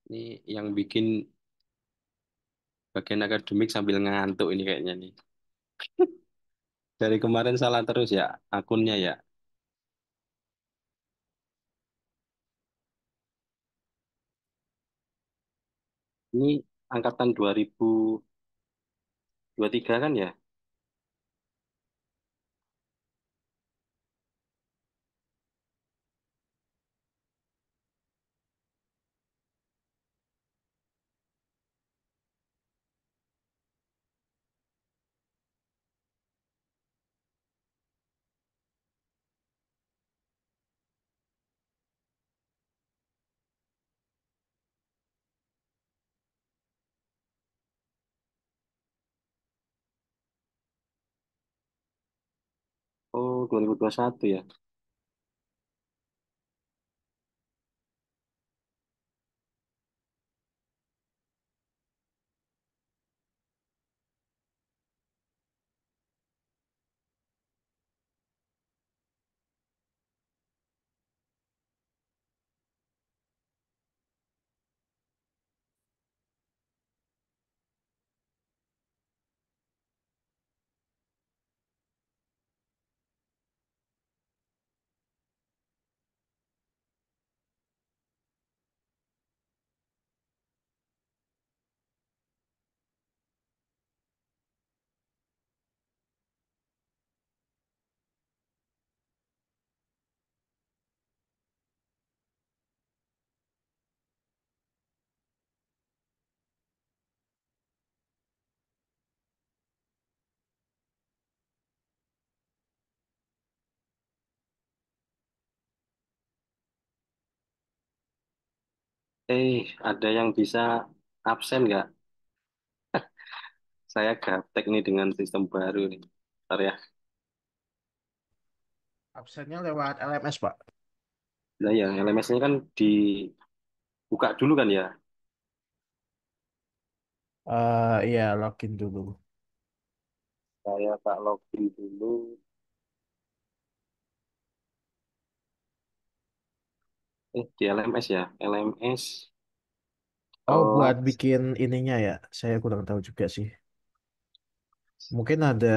Ini yang bikin bagian akademik sambil ngantuk ini kayaknya nih. Dari kemarin salah terus ya akunnya ya. Ini angkatan 2023 kan ya? Oh, 2021 ya. Ada yang bisa absen nggak? Saya gaptek nih dengan sistem baru nih. Bentar ya. Absennya lewat LMS, Pak. Nah ya, LMS-nya kan dibuka dulu kan ya. Iya, login dulu. Saya tak login dulu. Di LMS ya. LMS. Oh, buat Oh, bikin ininya ya. Saya kurang tahu juga sih. Mungkin ada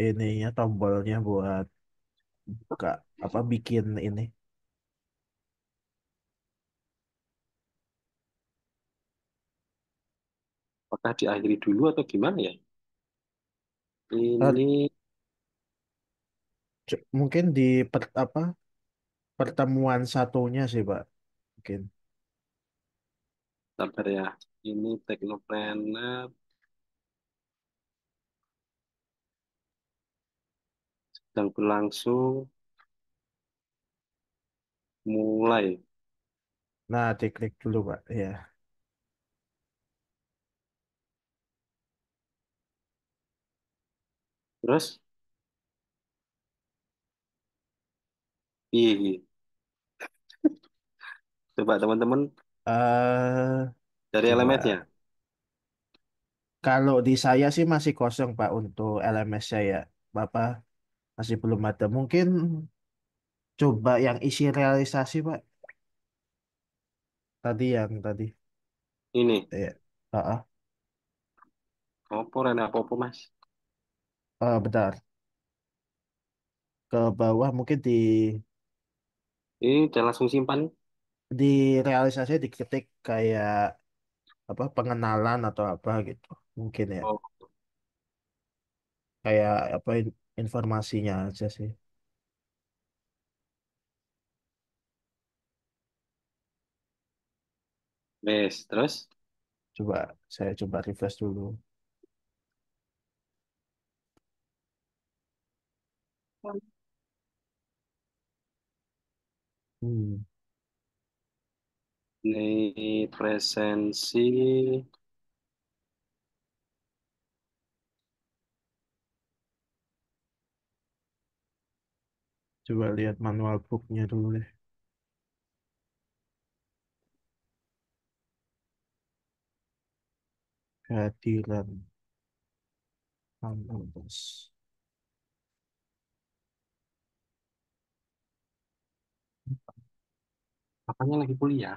ininya tombolnya buat buka apa bikin ini. apakah diakhiri dulu atau gimana ya? Eh, Ini, Mungkin di apa pertemuan satunya sih, Pak. Mungkin. sabar ya. Ini Teknopreneur sedang berlangsung. Mulai. Nah, diklik dulu, Pak. Ya. Terus, iya. Coba teman-teman eh dari LMS-nya. Coba. Kalau di saya sih masih kosong, Pak, untuk LMS saya. Bapak masih belum ada. Mungkin coba yang isi realisasi, Pak. Tadi. Ini. Ya. Ah. Apa, Ren? Apa, Mas? Bentar. Ke bawah mungkin Ini udah langsung simpan. di realisasi diketik kayak apa pengenalan atau apa gitu. Mungkin ya. Oh, Kayak apa informasinya aja sih. wes. Terus, Coba saya coba refresh dulu. Hmm. ini presensi. Coba lihat manual booknya dulu deh. Kehadiran kampus. Apanya lagi kuliah?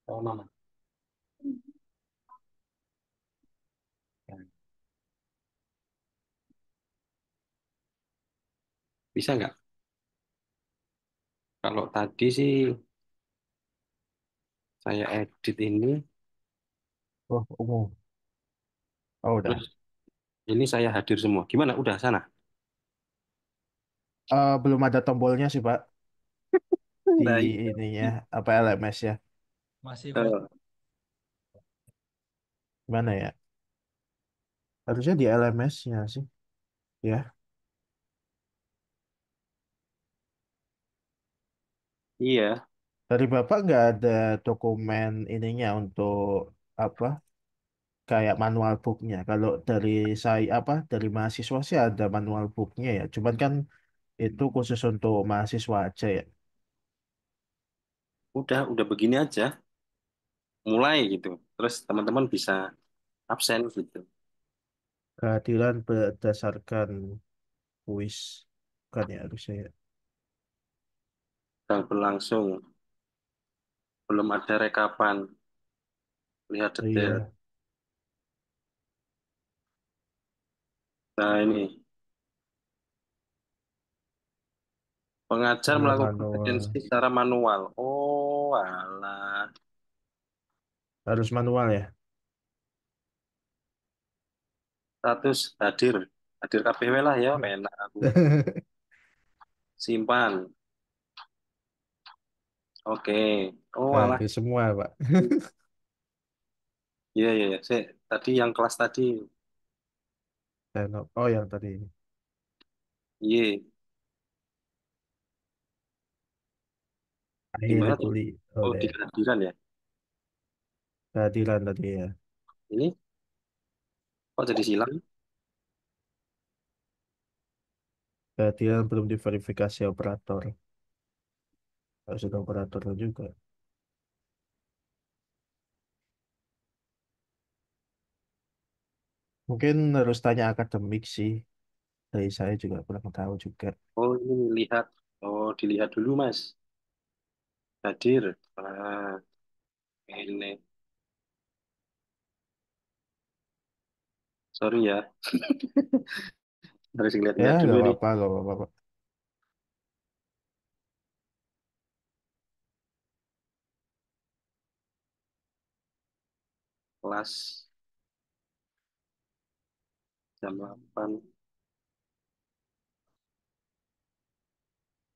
Oh, mama. Bisa nggak? Kalau tadi sih saya edit ini, Oh, ungu. Oh, terus udah. ini saya hadir semua. Gimana? Udah sana? Belum ada tombolnya sih, Pak, di Nah, iya. ininya, apa LMS ya. Masih Mas. Eh, Gimana ya? Harusnya di LMS-nya sih. Ya. iya, Dari Bapak nggak ada dokumen ininya untuk apa? Kayak manual booknya. Kalau dari saya apa? Dari mahasiswa sih ada manual booknya ya. Cuman kan itu khusus untuk mahasiswa aja ya. udah begini aja, mulai gitu. Terus teman-teman bisa absen gitu. Kehadiran berdasarkan kuis kan ya harusnya ya. Dan berlangsung, belum ada rekapan, lihat detail. Iya, Nah ini, pengajar iya melakukan manual. kompetensi secara manual. Oh, alah. Harus manual ya. Status hadir. Hadir KPW lah ya, penak aku. Simpan. Oke. Oh, alah. Hadir semua, Pak. Iya, iya, iya. Tadi yang kelas tadi. Oh, yang tadi ini. Iya. Akhiri Gimana tuh? kuli Oh, oleh di kehadiran ya. kehadiran tadi ya. Ini kok jadi silang? Kehadiran belum diverifikasi operator. Harus ada operatornya juga. Mungkin harus tanya akademik sih. Dari saya juga kurang tahu juga. Oh, ini lihat. Oh, dilihat dulu, Mas. Hadir. Ah, ini. Sorry ya. Harus Ya, lihat-lihat dulu nggak nih. apa-apa, nggak apa-apa, Pak. Kelas jam 8.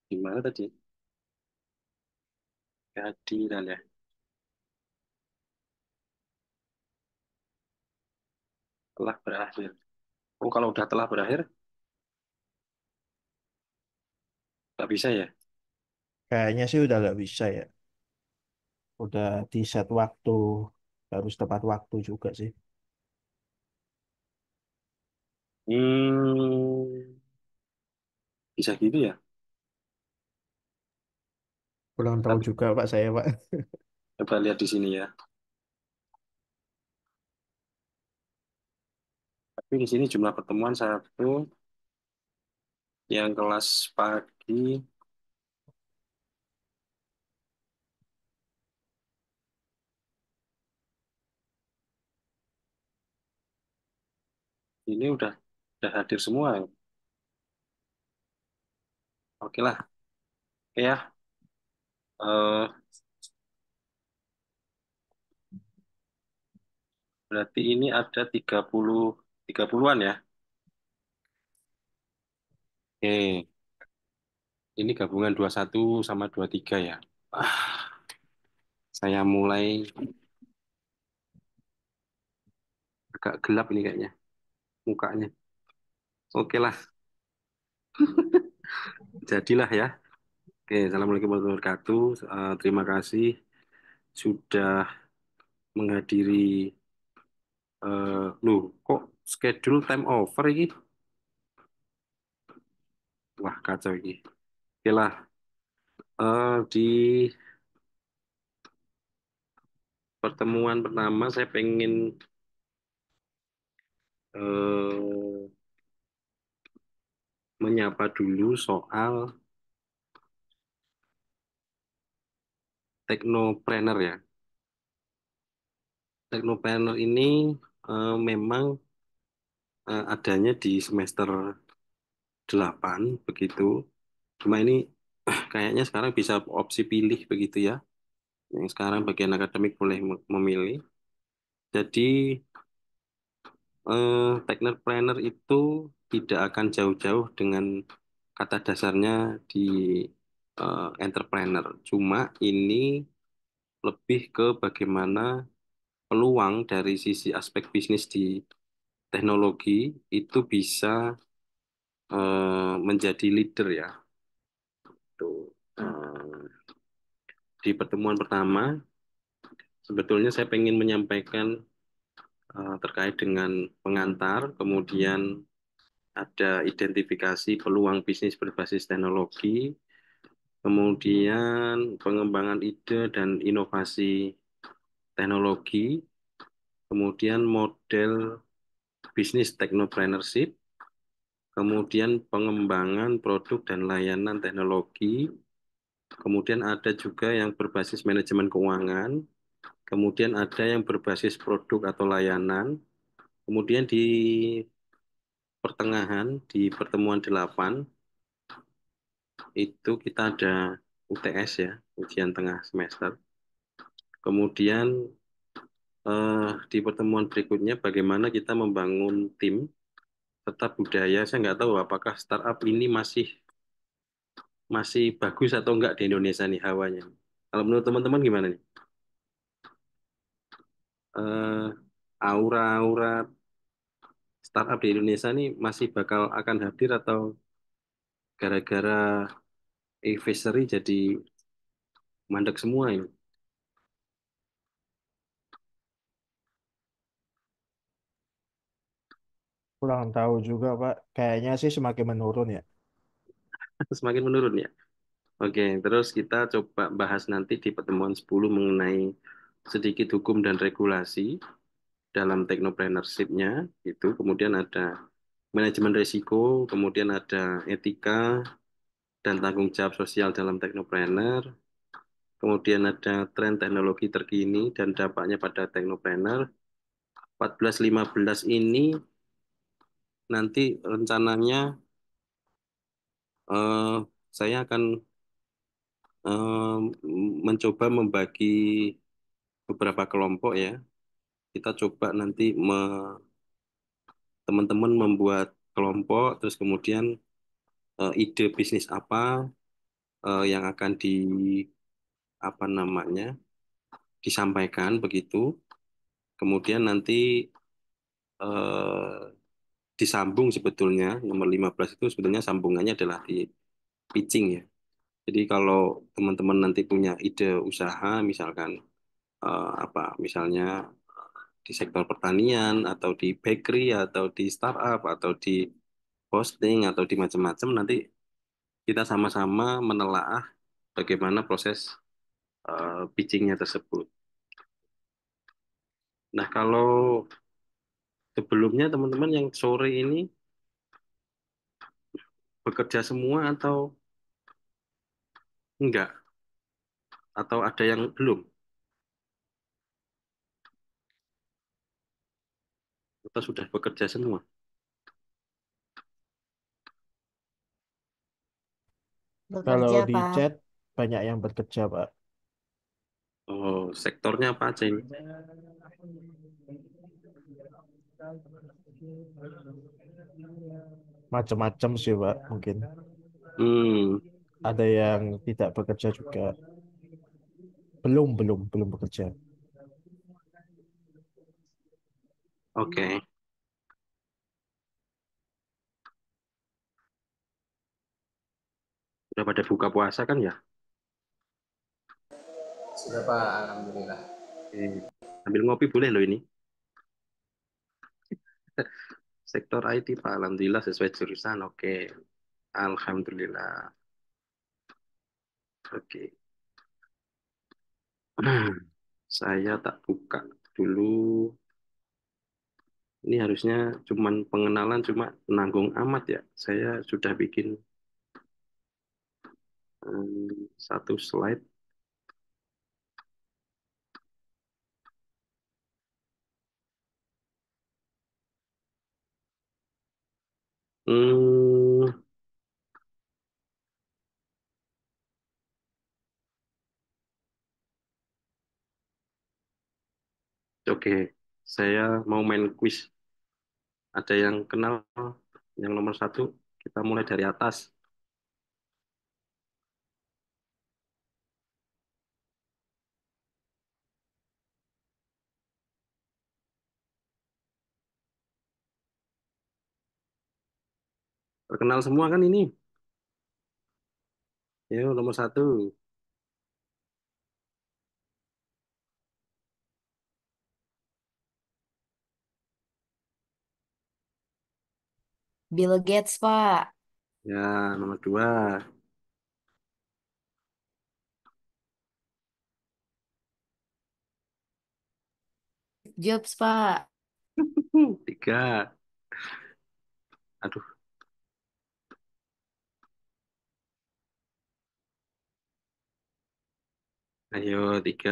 Gimana tadi? Kehadiran ya. Telah berakhir. Oh, kalau udah telah berakhir, nggak bisa ya? Kayaknya sih udah nggak bisa ya. Udah di set waktu. Harus tepat waktu juga sih. Hmm, bisa gitu ya? Kurang tahu Tapi juga, Pak, saya, Pak. coba lihat di sini ya. Tapi di sini jumlah pertemuan satu, yang kelas pagi, ini udah hadir semua. Oke lah, oke ya. Eh, berarti ini ada 30-an ya. Oke, ini gabungan 21 sama 23 ya. Ah, saya mulai agak gelap ini kayaknya mukanya. Oke lah, jadilah ya. Oke, Assalamualaikum warahmatullahi wabarakatuh. Terima kasih sudah menghadiri. Loh, kok schedule time over ini? Wah, kacau ini. Oke lah, di pertemuan pertama saya pengen eh, menyapa dulu soal teknopreneur ya. Teknopreneur ini memang adanya di semester 8 begitu. Cuma ini kayaknya sekarang bisa opsi pilih begitu ya. Yang sekarang bagian akademik boleh memilih. Jadi technopreneur itu tidak akan jauh-jauh dengan kata dasarnya di entrepreneur. Cuma ini lebih ke bagaimana peluang dari sisi aspek bisnis di teknologi itu bisa menjadi leader ya. Tuh. Di pertemuan pertama, sebetulnya saya ingin menyampaikan terkait dengan pengantar, kemudian ada identifikasi peluang bisnis berbasis teknologi, kemudian pengembangan ide dan inovasi teknologi, kemudian model bisnis technopreneurship, kemudian pengembangan produk dan layanan teknologi, kemudian ada juga yang berbasis manajemen keuangan, kemudian ada yang berbasis produk atau layanan, kemudian di pertengahan, di pertemuan 8, itu kita ada UTS ya, ujian tengah semester. Kemudian di pertemuan berikutnya bagaimana kita membangun tim serta budaya. Saya nggak tahu apakah startup ini masih masih bagus atau enggak di Indonesia nih hawanya. Kalau menurut teman-teman gimana nih? Eh, Aura-aura startup di Indonesia nih masih bakal akan hadir atau gara-gara advisory jadi mandek semua ini? Kurang tahu juga, Pak. Kayaknya sih semakin menurun ya. Semakin menurun ya. Oke, terus kita coba bahas nanti di pertemuan 10 mengenai sedikit hukum dan regulasi dalam technopreneurship-nya itu. Kemudian ada manajemen risiko, kemudian ada etika dan tanggung jawab sosial dalam teknopreneur, kemudian ada tren teknologi terkini dan dampaknya pada teknopreneur. 14-15 ini nanti rencananya eh, saya akan eh, mencoba membagi beberapa kelompok ya. Kita coba nanti teman-teman membuat kelompok, terus kemudian ide bisnis apa yang akan apa namanya disampaikan begitu. Kemudian nanti eh, disambung sebetulnya nomor 15 itu sebetulnya sambungannya adalah di pitching ya. Jadi kalau teman-teman nanti punya ide usaha misalkan apa misalnya di sektor pertanian atau di bakery atau di startup atau di hosting atau di macam-macam nanti kita sama-sama menelaah bagaimana proses pitchingnya tersebut. Nah, kalau sebelumnya teman-teman yang sore ini bekerja semua atau enggak? Atau ada yang belum? Atau sudah bekerja semua? Kalau Bekerja, di Pak. chat banyak yang bekerja, Pak. Oh, sektornya apa aja ini? Macam-macam sih, Pak. Mungkin Hmm, ada yang tidak bekerja juga. Belum bekerja. oke. Udah pada buka puasa kan ya? Sudah Pak, Alhamdulillah. Oke. Sambil ngopi boleh loh ini. Sektor IT, Pak. Alhamdulillah sesuai jurusan. Oke. Alhamdulillah. Oke. Saya tak buka dulu. Ini harusnya cuman pengenalan, cuma nanggung amat ya. Saya sudah bikin satu slide. Hmm, oke, saya mau main quiz. Ada yang kenal yang nomor satu? Kita mulai dari atas. Terkenal semua kan ini? Yuk, nomor satu. Bill Gates, Pak. Ya, nomor dua. Jobs, Pak. Tiga. Aduh, ayo tiga.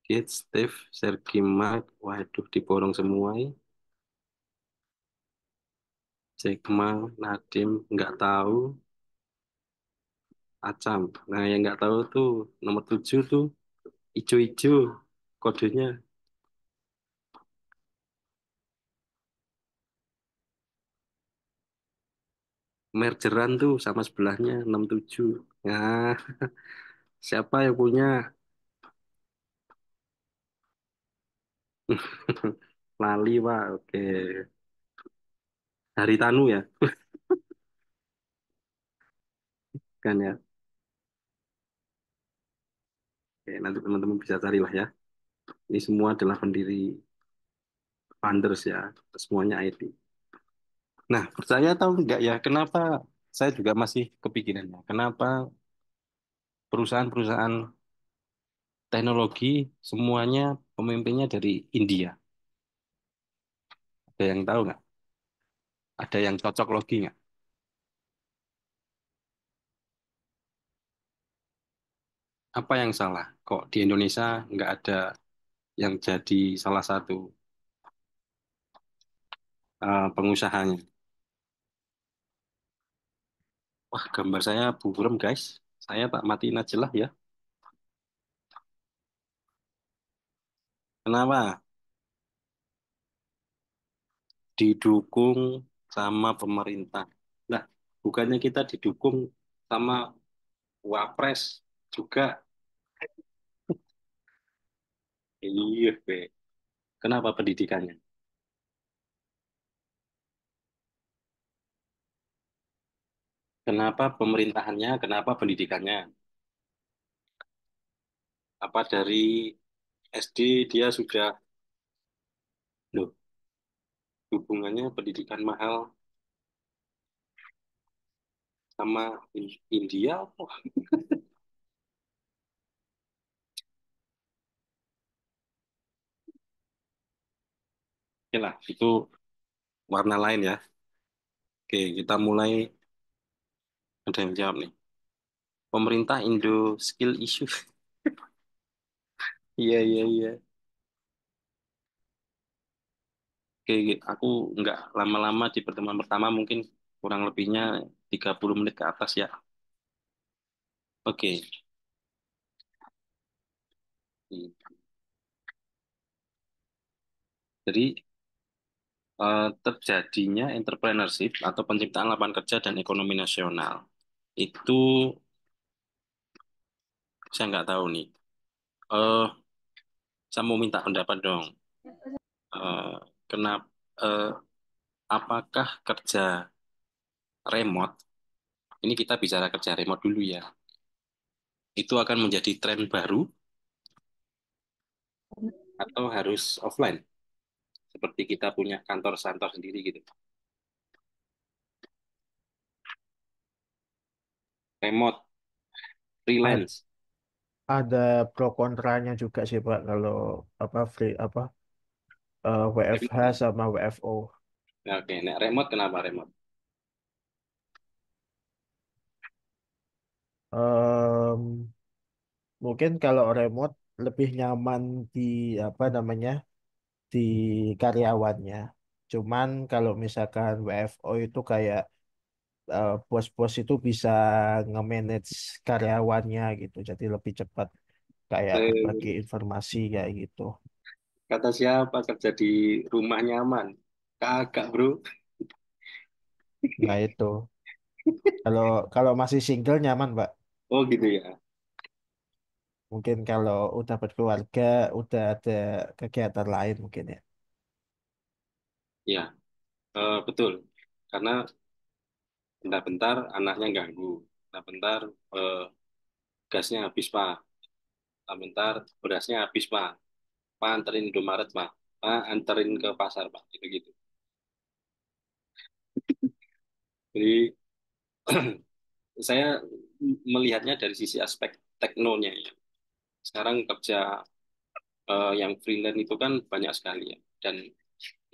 Gates, Steve, Sergey, Mark. Waduh, diborong semua ini. Jack Ma, Nadim, nggak tahu. Acam. Nah, yang nggak tahu tuh nomor tujuh tuh. Ijo-ijo kodenya. Mergeran tuh sama sebelahnya 67. Nah, siapa yang punya? Lali, Pak. Oke. Haritanu ya, kan ya. Oke, nanti teman-teman bisa carilah ya. Ini semua adalah pendiri founders ya, semuanya IT. Nah, percaya atau enggak ya, kenapa saya juga masih kepikiran ya, kenapa perusahaan-perusahaan teknologi semuanya pemimpinnya dari India? Ada yang tahu nggak? Ada yang cocok logi nggak? Apa yang salah? Kok di Indonesia nggak ada yang jadi salah satu pengusahanya? Wah, gambar saya buram, guys. Saya tak matiin aja lah ya. Kenapa? Didukung sama pemerintah. Nah, bukannya kita didukung sama Wapres juga. Iya, Be. Kenapa pendidikannya? Kenapa pemerintahannya? Kenapa pendidikannya? Apa dari SD dia sudah, loh, hubungannya pendidikan mahal sama India? Wah, oke lah, itu warna lain ya. Oke, kita mulai. Ada yang jawab nih. Pemerintah Indo Skill Issue. Iya, iya, iya. Oke, aku nggak lama-lama di pertemuan pertama, mungkin kurang lebihnya 30 menit ke atas ya. Oke. Jadi terjadinya entrepreneurship atau penciptaan lapangan kerja dan ekonomi nasional itu saya nggak tahu nih. Eh, saya mau minta pendapat dong. Eh, kenapa? eh, apakah kerja remote? Ini kita bicara kerja remote dulu ya. Itu akan menjadi tren baru atau harus offline? Seperti kita punya kantor-kantor sendiri gitu. Remote, Ad- freelance. Ada pro kontranya juga sih Pak kalau apa free apa WFH Remote. sama WFO. Nah, oke, nah, remote kenapa remote? Em, Mungkin kalau remote lebih nyaman di apa namanya di karyawannya. Cuman kalau misalkan WFO itu kayak bos-bos itu bisa nge-manage karyawannya gitu, jadi lebih cepat kayak berbagi Eh, informasi kayak gitu. Kata siapa kerja di rumah nyaman? Kagak, bro. Nah itu, kalau kalau masih single nyaman, Pak. Oh gitu ya. Mungkin kalau udah berkeluarga, udah ada kegiatan lain mungkin ya. Ya, betul. Karena bentar-bentar anaknya ganggu. Bentar-bentar eh, gasnya habis, Pak. Bentar-bentar berasnya habis, Pak. Pak anterin Indomaret, Pak. Pak anterin ke pasar, Pak. Gitu-gitu. Jadi saya melihatnya dari sisi aspek teknonya ya. Sekarang kerja yang freelance itu kan banyak sekali ya. Dan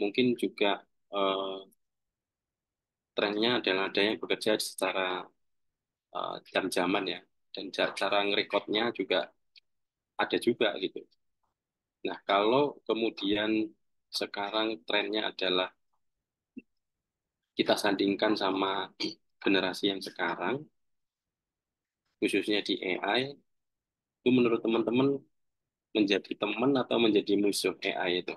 mungkin juga eh, trennya adalah ada yang bekerja secara jam-jaman ya. Dan cara ngerekodnya juga ada juga gitu. Nah, kalau kemudian sekarang trennya adalah kita sandingkan sama generasi yang sekarang, khususnya di AI, itu menurut teman-teman menjadi teman atau menjadi musuh AI itu?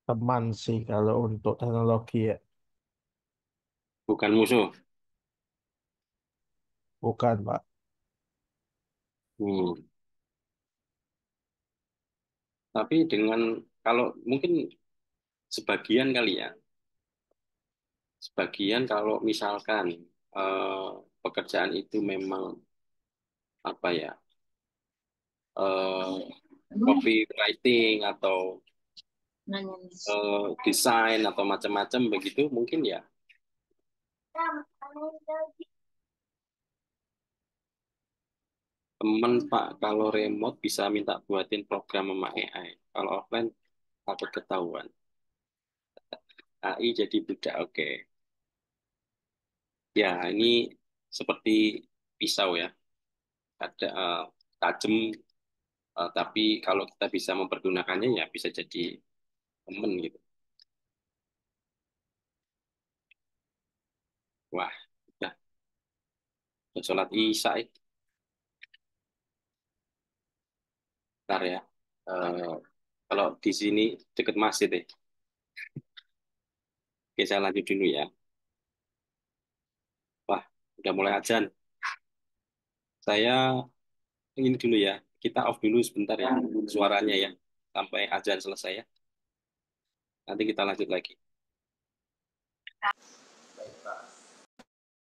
Teman sih kalau untuk teknologi ya, Bukan musuh. bukan Pak. Hmm. Tapi dengan kalau mungkin sebagian kali ya, sebagian kalau misalkan eh, pekerjaan itu memang apa ya, eh, copywriting atau desain atau macam-macam begitu mungkin ya temen Pak kalau remote bisa minta buatin program sama AI. Kalau offline takut ketahuan. AI jadi budak, oke. Ya, ini seperti pisau ya. Ada tajam, tapi kalau kita bisa mempergunakannya ya bisa jadi temen gitu. Wah, udah, udah sholat isya ya. Bentar ya. Eh, Kalau di sini deket masjid ya. Oke, saya lanjut dulu ya. Wah, udah mulai azan. Saya ini dulu ya. Kita off dulu sebentar ya suaranya ya. Sampai azan selesai ya. Nanti kita lanjut lagi. Baik, Pak.